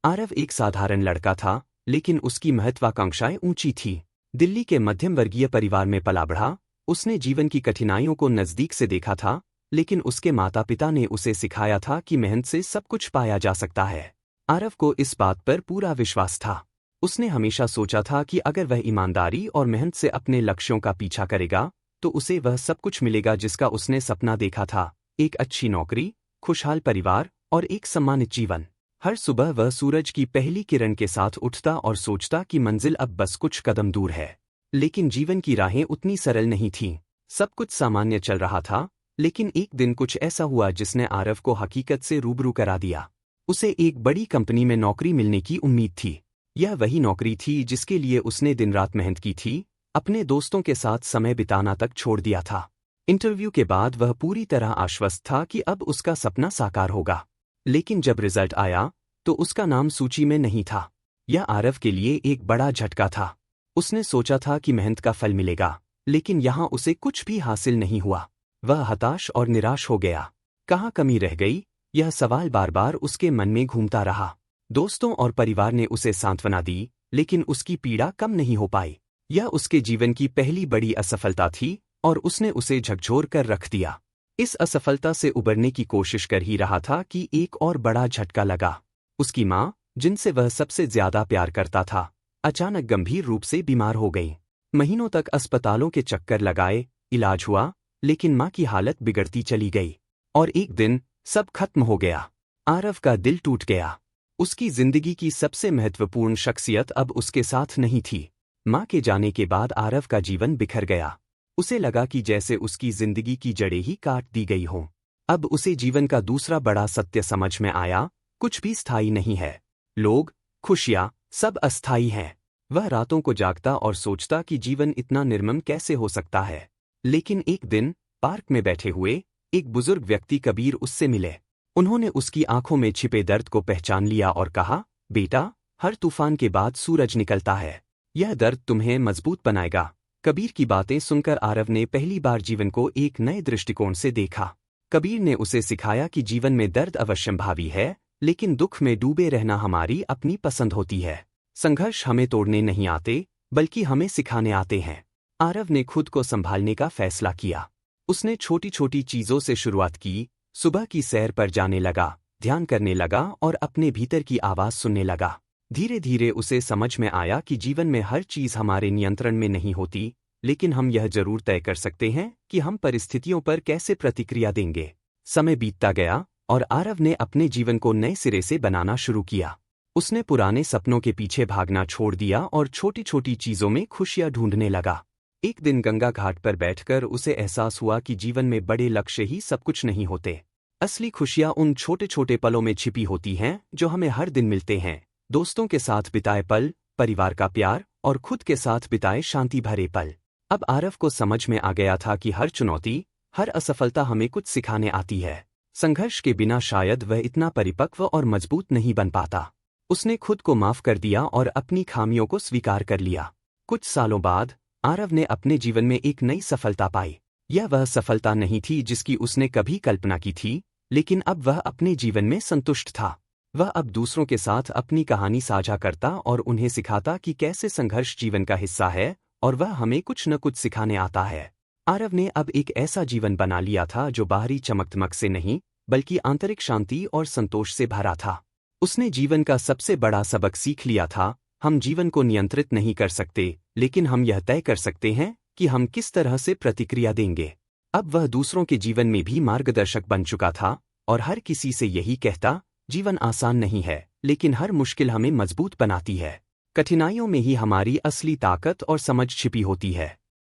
आरव एक साधारण लड़का था, लेकिन उसकी महत्वाकांक्षाएं ऊंची थी। दिल्ली के मध्यम वर्गीय परिवार में पला बढ़ा, उसने जीवन की कठिनाइयों को नज़दीक से देखा था, लेकिन उसके माता पिता ने उसे सिखाया था कि मेहनत से सब कुछ पाया जा सकता है। आरव को इस बात पर पूरा विश्वास था। उसने हमेशा सोचा था कि अगर वह ईमानदारी और मेहनत से अपने लक्ष्यों का पीछा करेगा, तो उसे वह सब कुछ मिलेगा जिसका उसने सपना देखा था, एक अच्छी नौकरी, खुशहाल परिवार और एक सम्मानित जीवन। हर सुबह वह सूरज की पहली किरण के साथ उठता और सोचता कि मंजिल अब बस कुछ कदम दूर है। लेकिन जीवन की राहें उतनी सरल नहीं थीं। सब कुछ सामान्य चल रहा था, लेकिन एक दिन कुछ ऐसा हुआ जिसने आरव को हकीकत से रूबरू करा दिया। उसे एक बड़ी कंपनी में नौकरी मिलने की उम्मीद थी। यह वही नौकरी थी जिसके लिए उसने दिन रात मेहनत की थी, अपने दोस्तों के साथ समय बिताना तक छोड़ दिया था। इंटरव्यू के बाद वह पूरी तरह आश्वस्त था कि अब उसका सपना साकार होगा। लेकिन जब रिजल्ट आया, तो उसका नाम सूची में नहीं था। यह आरव के लिए एक बड़ा झटका था। उसने सोचा था कि मेहनत का फल मिलेगा, लेकिन यहाँ उसे कुछ भी हासिल नहीं हुआ। वह हताश और निराश हो गया। कहाँ कमी रह गई, यह सवाल बार बार उसके मन में घूमता रहा। दोस्तों और परिवार ने उसे सांत्वना दी, लेकिन उसकी पीड़ा कम नहीं हो पाई। यह उसके जीवन की पहली बड़ी असफलता थी और उसने उसे झकझोर कर रख दिया। इस असफलता से उबरने की कोशिश कर ही रहा था कि एक और बड़ा झटका लगा। उसकी माँ, जिनसे वह सबसे ज्यादा प्यार करता था, अचानक गंभीर रूप से बीमार हो गई। महीनों तक अस्पतालों के चक्कर लगाए, इलाज हुआ, लेकिन माँ की हालत बिगड़ती चली गई। और एक दिन सब खत्म हो गया। आरव का दिल टूट गया। उसकी जिंदगी की सबसे महत्वपूर्ण शख्सियत अब उसके साथ नहीं थी। माँ के जाने के बाद आरव का जीवन बिखर गया। उसे लगा कि जैसे उसकी जिंदगी की जड़ें ही काट दी गई हों। अब उसे जीवन का दूसरा बड़ा सत्य समझ में आया, कुछ भी स्थायी नहीं है। लोग, खुशियाँ, सब अस्थायी हैं। वह रातों को जागता और सोचता कि जीवन इतना निर्मम कैसे हो सकता है। लेकिन एक दिन, पार्क में बैठे हुए, एक बुजुर्ग व्यक्ति कबीर उससे मिले। उन्होंने उसकी आंखों में छिपे दर्द को पहचान लिया और कहा, बेटा, हर तूफान के बाद सूरज निकलता है। यह दर्द तुम्हें मजबूत बनाएगा। कबीर की बातें सुनकर आरव ने पहली बार जीवन को एक नए दृष्टिकोण से देखा। कबीर ने उसे सिखाया कि जीवन में दर्द अवश्यंभावी है, लेकिन दुख में डूबे रहना हमारी अपनी पसंद होती है। संघर्ष हमें तोड़ने नहीं आते, बल्कि हमें सिखाने आते हैं। आरव ने खुद को संभालने का फैसला किया। उसने छोटी छोटी चीजों से शुरुआत की, सुबह की सैर पर जाने लगा, ध्यान करने लगा और अपने भीतर की आवाज सुनने लगा। धीरे धीरे उसे समझ में आया कि जीवन में हर चीज हमारे नियंत्रण में नहीं होती, लेकिन हम यह जरूर तय कर सकते हैं कि हम परिस्थितियों पर कैसे प्रतिक्रिया देंगे। समय बीतता गया और आरव ने अपने जीवन को नए सिरे से बनाना शुरू किया। उसने पुराने सपनों के पीछे भागना छोड़ दिया और छोटी छोटी चीजों में खुशियां ढूंढने लगा। एक दिन गंगा घाट पर बैठकर उसे एहसास हुआ कि जीवन में बड़े लक्ष्य ही सब कुछ नहीं होते। असली खुशियां उन छोटे छोटे पलों में छिपी होती हैं जो हमें हर दिन मिलते हैं। दोस्तों के साथ बिताए पल, परिवार का प्यार और खुद के साथ बिताए शांति भरे पल। अब आरव को समझ में आ गया था कि हर चुनौती, हर असफलता हमें कुछ सिखाने आती है। संघर्ष के बिना शायद वह इतना परिपक्व और मजबूत नहीं बन पाता। उसने खुद को माफ कर दिया और अपनी खामियों को स्वीकार कर लिया। कुछ सालों बाद आरव ने अपने जीवन में एक नई सफलता पाई। यह वह सफलता नहीं थी जिसकी उसने कभी कल्पना की थी, लेकिन अब वह अपने जीवन में संतुष्ट था। वह अब दूसरों के साथ अपनी कहानी साझा करता और उन्हें सिखाता कि कैसे संघर्ष जीवन का हिस्सा है और वह हमें कुछ न कुछ सिखाने आता है। आरव ने अब एक ऐसा जीवन बना लिया था जो बाहरी चमक-धमक से नहीं, बल्कि आंतरिक शांति और संतोष से भरा था। उसने जीवन का सबसे बड़ा सबक सीख लिया था, हम जीवन को नियंत्रित नहीं कर सकते, लेकिन हम यह तय कर सकते हैं कि हम किस तरह से प्रतिक्रिया देंगे। अब वह दूसरों के जीवन में भी मार्गदर्शक बन चुका था और हर किसी से यही कहता, जीवन आसान नहीं है, लेकिन हर मुश्किल हमें मजबूत बनाती है। कठिनाइयों में ही हमारी असली ताकत और समझ छिपी होती है।